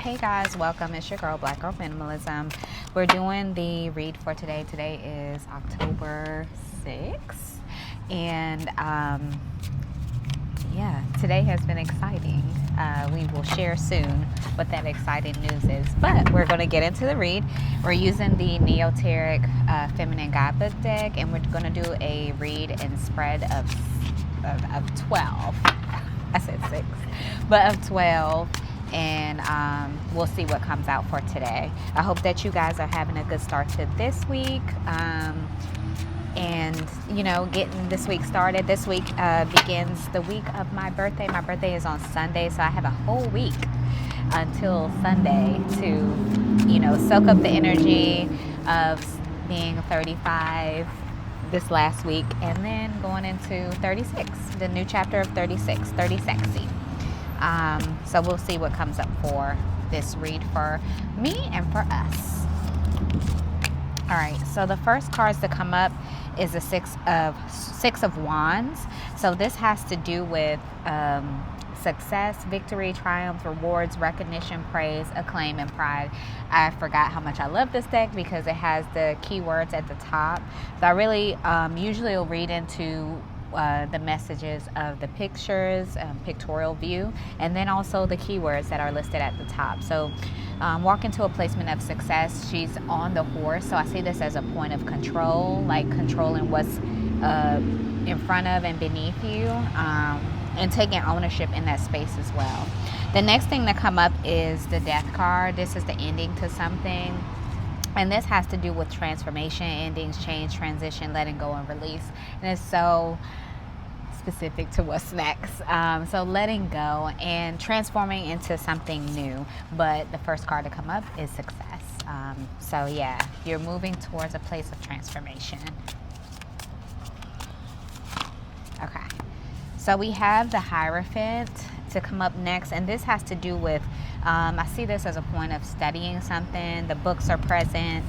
Hey guys, welcome. It's your girl, Black Girl Minimalism. We're doing the read for today. Today is October 6th. And today has been exciting. We will share soon what that exciting news is. But we're going to get into the read. We're using the Neoteric Feminine Guidebook deck, and we're going to do a read and spread of 12. I said 6, but of 12. And we'll see what comes out for today. I hope that you guys are having a good start to this week. And getting this week started. This week begins the week of my birthday. My birthday is on Sunday, so I have a whole week until Sunday to soak up the energy of being 35 this last week, and then going into 36, the new chapter of 36, 30 sexy. So we'll see what comes up for this read for me and for us. All right, so the first cards to come up is the Six of Wands. So this has to do with success, victory, triumph, rewards, recognition, praise, acclaim, and pride. I forgot how much I love this deck because it has the keywords at the top. So I really usually will read into the messages of the pictures, pictorial view, and then also the keywords that are listed at the top. So walk into a placement of success. She's on the horse, so I see this as a point of control, like controlling what's in front of and beneath you, and taking ownership in that space as well. The next thing to come up is the Death card. This is the ending to something. And this has to do with transformation, endings, change, transition, letting go, and release. And it's so specific to what's next. So letting go and transforming into something new. But the first card to come up is success. So yeah, you're moving towards a place of transformation. Okay. So we have the Hierophant to come up next, and this has to do with I see this as a point of studying something. The books are present,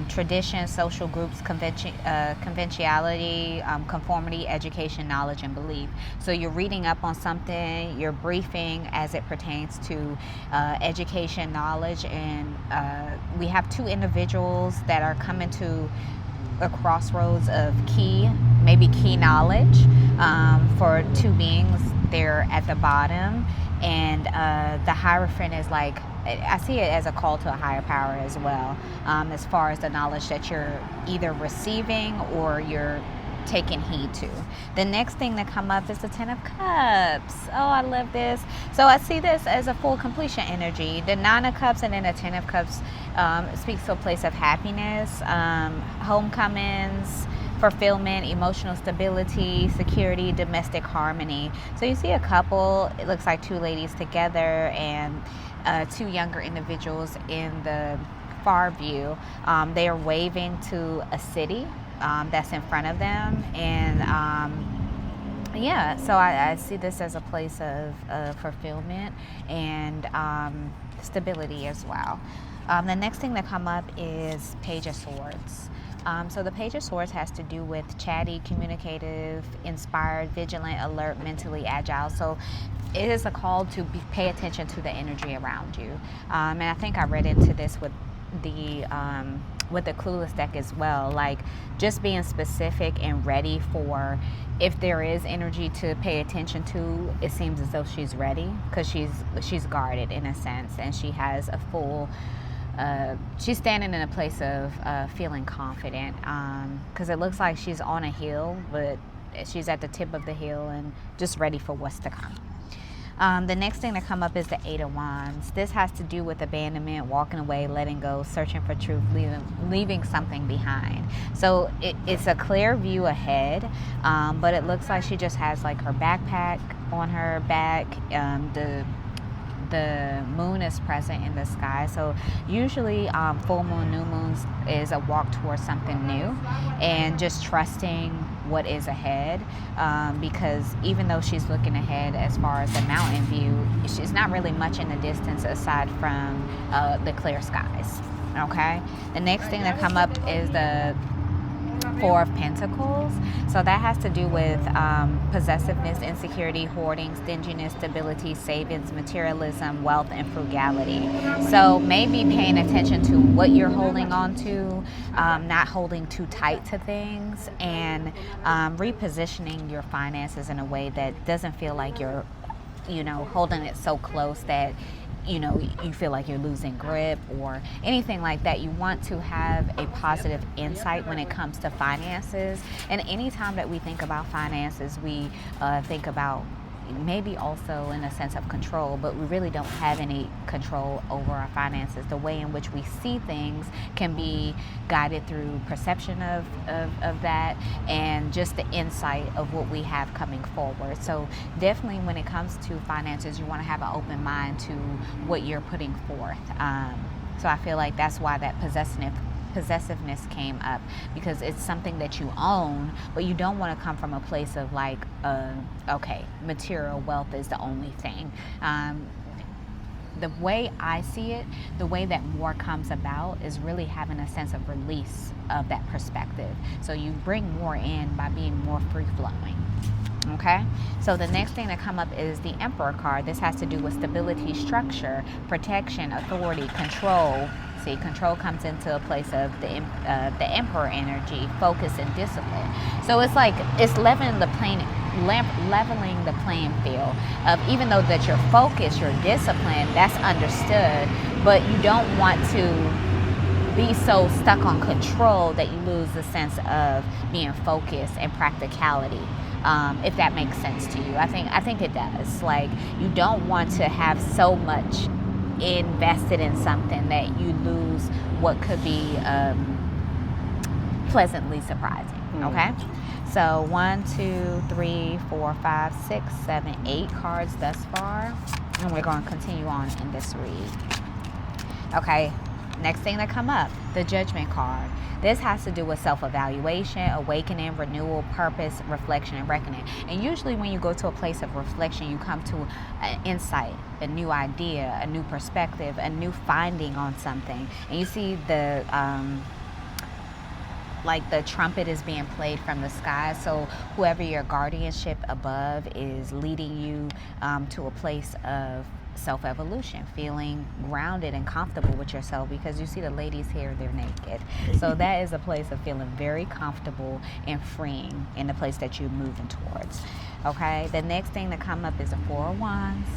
tradition, social groups, conventionality, conformity, education, knowledge, and belief. So you're reading up on something, you're briefing as it pertains to education, knowledge, and we have two individuals that are coming to a crossroads of key knowledge for two beings. They're at the bottom, and the Hierophant is like, I see it as a call to a higher power as well, as far as the knowledge that you're either receiving or you're taking heed to. The next thing to come up is the Ten of Cups. Oh, I love this. So I see this as a full completion energy. The Nine of Cups and then the Ten of Cups speaks to a place of happiness, homecomings, fulfillment, emotional stability, security, domestic harmony. So you see a couple, it looks like two ladies together, and two younger individuals in the far view. They are waving to a city that's in front of them, and so I see this as a place of fulfillment and stability as well. The next thing that come up is Page of Swords. So the Page of Swords has to do with chatty, communicative, inspired, vigilant, alert, mentally agile. So it is a call to pay attention to the energy around you. And I think I read into this with the Clueless deck as well, like just being specific and ready for if there is energy to pay attention to. It seems as though she's ready because she's guarded in a sense, and she has a full she's standing in a place of feeling confident, because it looks like she's on a hill, but she's at the tip of the hill and just ready for what's to come. The next thing to come up is the Eight of Wands. This has to do with abandonment, walking away, letting go, searching for truth, leaving something behind. So it's a clear view ahead, but it looks like she just has like her backpack on her back. The moon is present in the sky. So usually full moon, new moons is a walk towards something new and just trusting what is ahead, because even though she's looking ahead as far as the mountain view, she's not really much in the distance aside from the clear skies. Okay, the next thing that come up is the Four of Pentacles. So that has to do with possessiveness, insecurity, hoarding, stinginess, stability, savings, materialism, wealth, and frugality. So maybe paying attention to what you're holding on to, not holding too tight to things, and repositioning your finances in a way that doesn't feel like you're, holding it so close that you feel like you're losing grip or anything like that. You want to have a positive insight when it comes to finances. And anytime that we think about finances, we think about maybe also in a sense of control, but we really don't have any control over our finances. The way in which we see things can be guided through perception of that, and just the insight of what we have coming forward. So definitely when it comes to finances, you want to have an open mind to what you're putting forth. So I feel like that's why that possessiveness came up, because it's something that you own, but you don't want to come from a place of like, okay, material wealth is the only thing. The way I see it, the way that more comes about is really having a sense of release of that perspective. So you bring more in by being more free-flowing. Okay, so the next thing to come up is the Emperor card. This has to do with stability, structure, protection, authority, control. See, control comes into a place of the Emperor energy, focus, and discipline. So it's like it's leveling the playing field of, even though that you're focused, you're disciplined, that's understood, but you don't want to be so stuck on control that you lose the sense of being focused and practicality. If that makes sense to you. I think it does. Like, you don't want to have so much invested in something that you lose what could be pleasantly surprising. Okay, so 1, 2, 3, 4, 5, 6, 7, 8 cards thus far, and we're going to continue on in this read. Okay, next thing to come up, the Judgment card. This has to do with self-evaluation, awakening, renewal, purpose, reflection, and reckoning. And usually when you go to a place of reflection, you come to an insight, a new idea, a new perspective, a new finding on something. And you see the trumpet is being played from the sky. So whoever your guardianship above is leading you to a place of self-evolution, feeling grounded and comfortable with yourself, because you see the ladies here, they're naked. So that is a place of feeling very comfortable and freeing in the place that you're moving towards. Okay, the next thing to come up is a Four of Wands.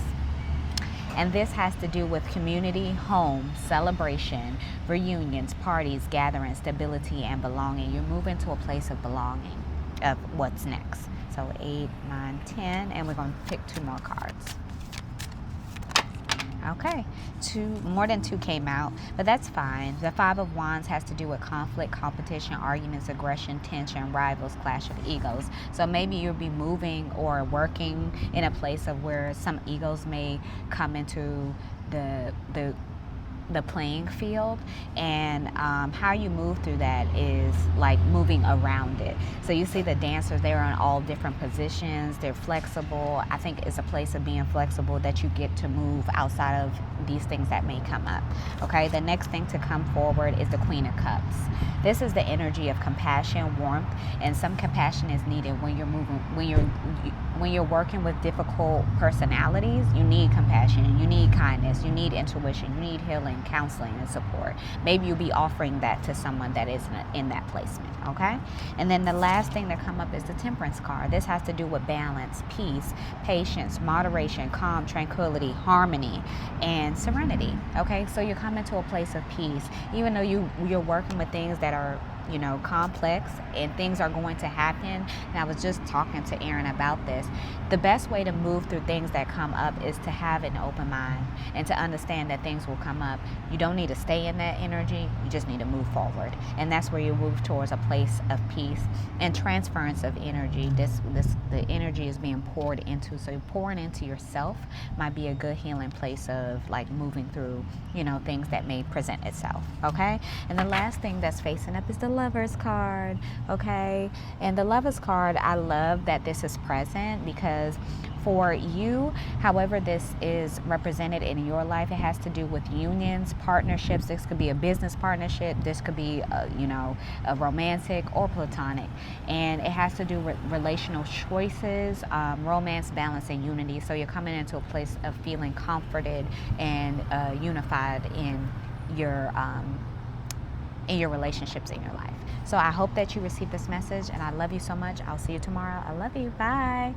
And this has to do with community, home, celebration, reunions, parties, gatherings, stability, and belonging. You're moving to a place of belonging, of what's next. So 8, 9, 10, and we're going to pick 2 more cards. Okay, more than 2 came out, but that's fine. The Five of Wands has to do with conflict, competition, arguments, aggression, tension, rivals, clash of egos. So maybe you'll be moving or working in a place of where some egos may come into the playing field, and how you move through that is like moving around it. So you see the dancers, they're in all different positions, they're flexible. I think it's a place of being flexible that you get to move outside of these things that may come up. Okay, the next thing to come forward is the Queen of Cups. This is the energy of compassion, warmth, and some compassion is needed when you're moving, when you're working with difficult personalities. You need compassion, you need kindness, you need intuition, you need healing, counseling, and support. Maybe you'll be offering that to someone that is in that placement. Okay, and then the last thing to come up is the Temperance card. This has to do with balance, peace, patience, moderation, calm, tranquility, harmony, and serenity. Okay, so you're coming to a place of peace, even though you're working with things that are complex, and things are going to happen. And I was just talking to Aaron about this. The best way to move through things that come up is to have an open mind and to understand that things will come up. You don't need to stay in that energy, you just need to move forward, and that's where you move towards a place of peace and transference of energy. The energy is being poured into, so pouring into yourself might be a good healing place of like moving through things that may present itself. Okay, and the last thing that's facing up is the Lovers card. Okay, and the Lovers card, I love that this is present, because for you. However, this is represented in your life. It has to do with unions, partnerships. This could be a business partnership. This could be, a romantic or platonic. And it has to do with relational choices, romance, balance, and unity. So you're coming into a place of feeling comforted and unified in your relationships in your life. So I hope that you receive this message, and I love you so much. I'll see you tomorrow. I love you. Bye.